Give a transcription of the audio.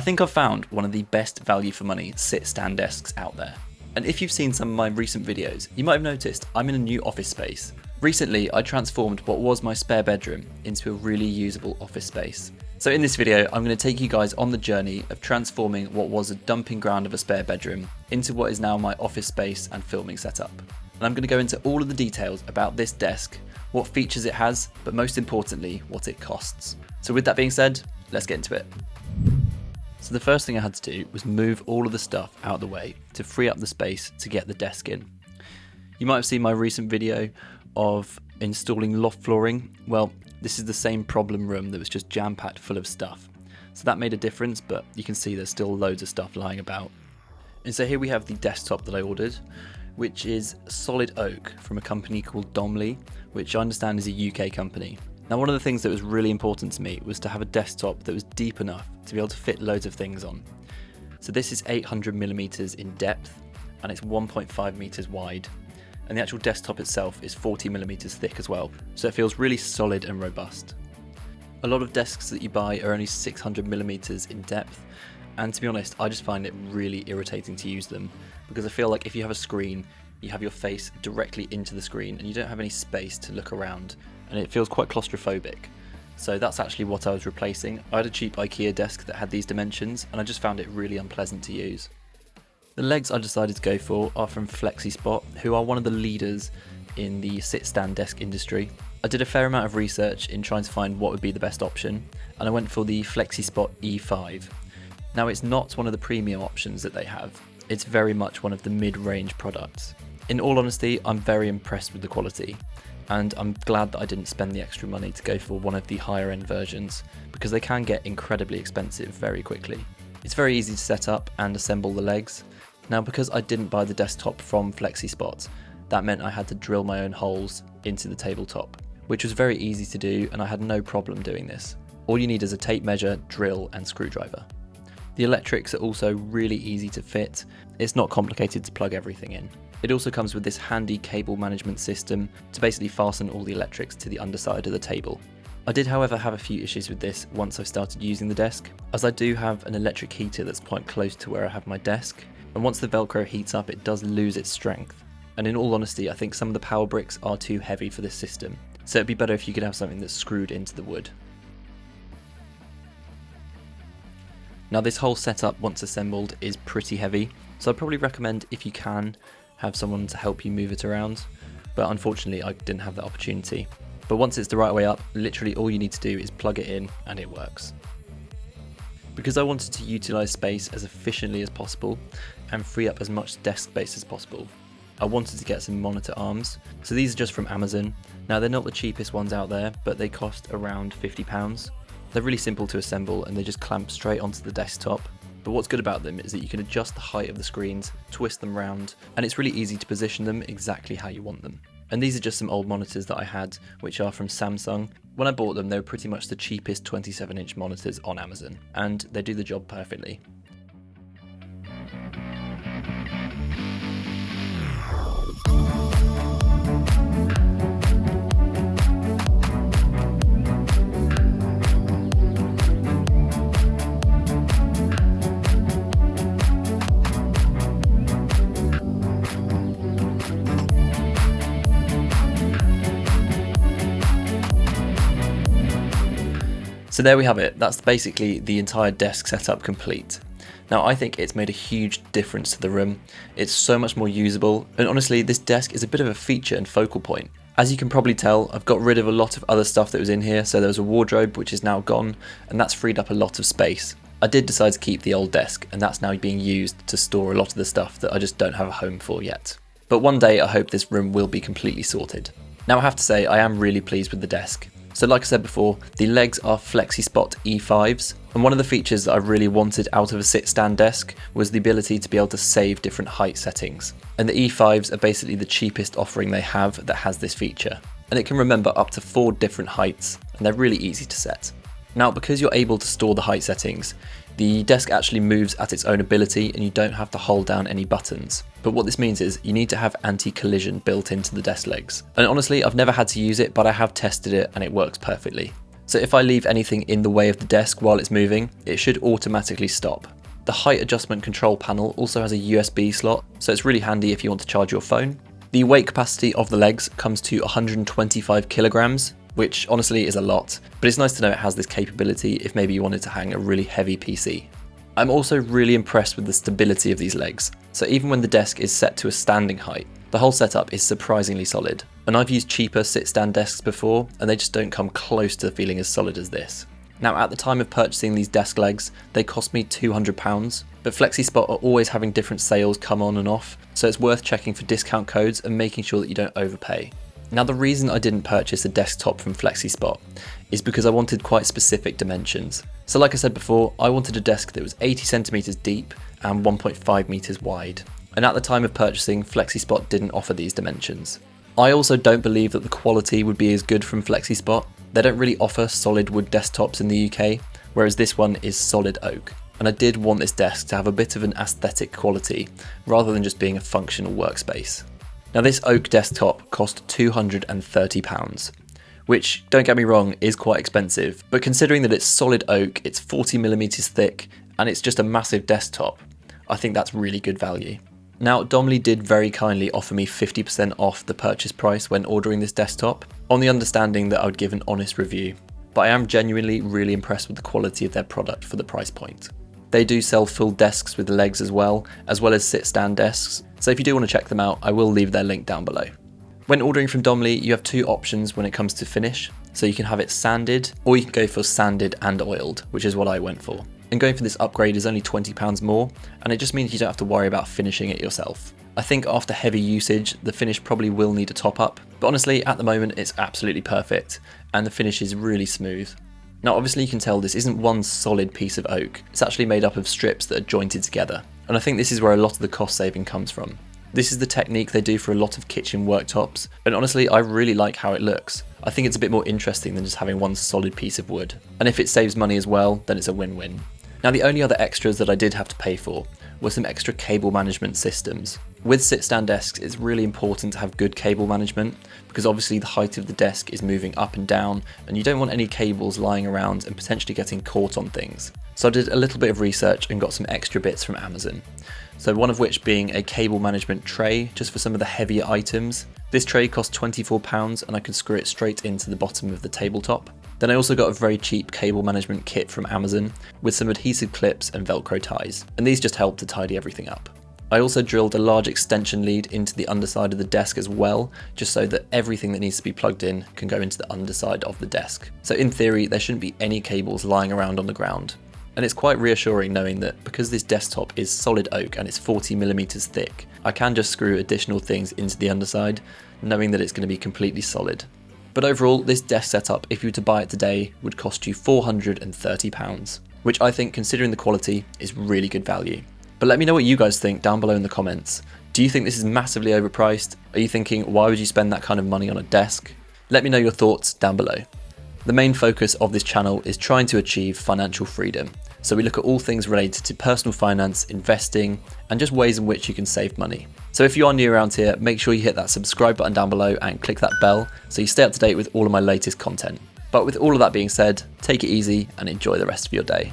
think I've found one of the best value for money sit-stand desks out there. And if you've seen some of my recent videos, you might have noticed I'm in a new office space. Recently, I transformed what was my spare bedroom into a really usable office space. So in this video, I'm going to take you guys on the journey of transforming what was a dumping ground of a spare bedroom into what is now my office space and filming setup. And I'm going to go into all of the details about this desk, what features it has, but most importantly, what it costs. So with that being said, let's get into it. So the first thing I had to do was move all of the stuff out of the way to free up the space to get the desk in. You might have seen my recent video of installing loft flooring. Well, this is the same problem room that was just jam-packed full of stuff. So that made a difference, but you can see there's still loads of stuff lying about. And so here we have the desktop that I ordered, which is solid oak from a company called Domli, which I understand is a UK company. Now, one of the things that was really important to me was to have a desktop that was deep enough to be able to fit loads of things on. So this is 800mm in depth and it's 1.5 meters wide. And the actual desktop itself is 40mm thick as well. So it feels really solid and robust. A lot of desks that you buy are only 600mm in depth. And to be honest, I just find it really irritating to use them because I feel like if you have a screen, you have your face directly into the screen and you don't have any space to look around. And it feels quite claustrophobic. So that's actually what I was replacing. I had a cheap IKEA desk that had these dimensions and I just found it really unpleasant to use. The legs I decided to go for are from Flexispot, who are one of the leaders in the sit-stand desk industry. I did a fair amount of research in trying to find what would be the best option, and I went for the Flexispot E5. Now, it's not one of the premium options that they have, it's very much one of the mid-range products. In all honesty, I'm very impressed with the quality, and I'm glad that I didn't spend the extra money to go for one of the higher end versions, because they can get incredibly expensive very quickly. It's very easy to set up and assemble the legs. Now, because I didn't buy the desktop from Flexispot, that meant I had to drill my own holes into the tabletop, which was very easy to do and I had no problem doing this. All you need is a tape measure, drill and screwdriver. The electrics are also really easy to fit. It's not complicated to plug everything in. It also comes with this handy cable management system to basically fasten all the electrics to the underside of the table. I did, however, have a few issues with this once I started using the desk, as I do have an electric heater that's quite close to where I have my desk, and once the Velcro heats up it does lose its strength. And in all honesty, I think some of the power bricks are too heavy for this system, so it'd be better if you could have something that's screwed into the wood. Now, this whole setup, once assembled, is pretty heavy, so I'd probably recommend, if you can, have someone to help you move it around, but unfortunately I didn't have that opportunity. But once it's the right way up, literally all you need to do is plug it in and it works. Because I wanted to utilise space as efficiently as possible and free up as much desk space as possible, I wanted to get some monitor arms. So these are just from Amazon. Now, they're not the cheapest ones out there, but they cost around £50. They're really simple to assemble and they just clamp straight onto the desktop. But what's good about them is that you can adjust the height of the screens, twist them round, and it's really easy to position them exactly how you want them. And these are just some old monitors that I had, which are from Samsung. When I bought them, they were pretty much the cheapest 27-inch monitors on Amazon, and they do the job perfectly. So there we have it, that's basically the entire desk setup complete. Now, I think it's made a huge difference to the room. It's so much more usable, and honestly, this desk is a bit of a feature and focal point. As you can probably tell, I've got rid of a lot of other stuff that was in here, so there was a wardrobe which is now gone, and that's freed up a lot of space. I did decide to keep the old desk, and that's now being used to store a lot of the stuff that I just don't have a home for yet. But one day I hope this room will be completely sorted. Now, I have to say, I am really pleased with the desk. So like I said before, the legs are Flexispot E5s, and one of the features that I really wanted out of a sit-stand desk was the ability to be able to save different height settings. And the E5s are basically the cheapest offering they have that has this feature. And it can remember up to 4 different heights, and they're really easy to set. Now, because you're able to store the height settings, the desk actually moves at its own ability and you don't have to hold down any buttons. But what this means is you need to have anti-collision built into the desk legs. And honestly, I've never had to use it, but I have tested it and it works perfectly. So if I leave anything in the way of the desk while it's moving, it should automatically stop. The height adjustment control panel also has a USB slot, so it's really handy if you want to charge your phone. The weight capacity of the legs comes to 125 kilograms, which honestly is a lot, but it's nice to know it has this capability if maybe you wanted to hang a really heavy PC. I'm also really impressed with the stability of these legs, so even when the desk is set to a standing height, the whole setup is surprisingly solid. And I've used cheaper sit-stand desks before, and they just don't come close to feeling as solid as this. Now at the time of purchasing these desk legs, they cost me £200, but Flexispot are always having different sales come on and off, so it's worth checking for discount codes and making sure that you don't overpay. Now the reason I didn't purchase a desktop from Flexispot is because I wanted quite specific dimensions. So like I said before, I wanted a desk that was 80 centimeters deep and 1.5 meters wide. And at the time of purchasing, Flexispot didn't offer these dimensions. I also don't believe that the quality would be as good from Flexispot. They don't really offer solid wood desktops in the UK, whereas this one is solid oak. And I did want this desk to have a bit of an aesthetic quality, rather than just being a functional workspace. Now this oak desktop cost £230, which, don't get me wrong, is quite expensive, but considering that it's solid oak, it's 40mm thick, and it's just a massive desktop, I think that's really good value. Now Domli did very kindly offer me 50% off the purchase price when ordering this desktop, on the understanding that I would give an honest review, but I am genuinely really impressed with the quality of their product for the price point. They do sell full desks with legs as well as sit-stand desks, so if you do want to check them out, I will leave their link down below. When ordering from Domli, you have two options when it comes to finish, so you can have it sanded, or you can go for sanded and oiled, which is what I went for. And going for this upgrade is only £20 more, and it just means you don't have to worry about finishing it yourself. I think after heavy usage, the finish probably will need a top up, but honestly at the moment it's absolutely perfect, and the finish is really smooth. Now obviously you can tell this isn't one solid piece of oak, it's actually made up of strips that are jointed together, and I think this is where a lot of the cost saving comes from. This is the technique they do for a lot of kitchen worktops, and honestly I really like how it looks. I think it's a bit more interesting than just having one solid piece of wood, and if it saves money as well, then it's a win-win. Now the only other extras that I did have to pay for were some extra cable management systems. With sit-stand desks, it's really important to have good cable management because obviously the height of the desk is moving up and down and you don't want any cables lying around and potentially getting caught on things. So I did a little bit of research and got some extra bits from Amazon. So one of which being a cable management tray just for some of the heavier items. This tray cost £24 and I could screw it straight into the bottom of the tabletop. Then I also got a very cheap cable management kit from Amazon with some adhesive clips and Velcro ties, and these just help to tidy everything up. I also drilled a large extension lead into the underside of the desk as well, just so that everything that needs to be plugged in can go into the underside of the desk. So in theory, there shouldn't be any cables lying around on the ground. And it's quite reassuring knowing that because this desktop is solid oak and it's 40mm thick, I can just screw additional things into the underside, knowing that it's going to be completely solid. But overall, this desk setup, if you were to buy it today, would cost you £430, which I think, considering the quality, is really good value. But let me know what you guys think down below in the comments. Do you think this is massively overpriced? Are you thinking, why would you spend that kind of money on a desk? Let me know your thoughts down below. The main focus of this channel is trying to achieve financial freedom. So we look at all things related to personal finance, investing, and just ways in which you can save money. So if you are new around here, make sure you hit that subscribe button down below and click that bell so you stay up to date with all of my latest content. But with all of that being said, take it easy and enjoy the rest of your day.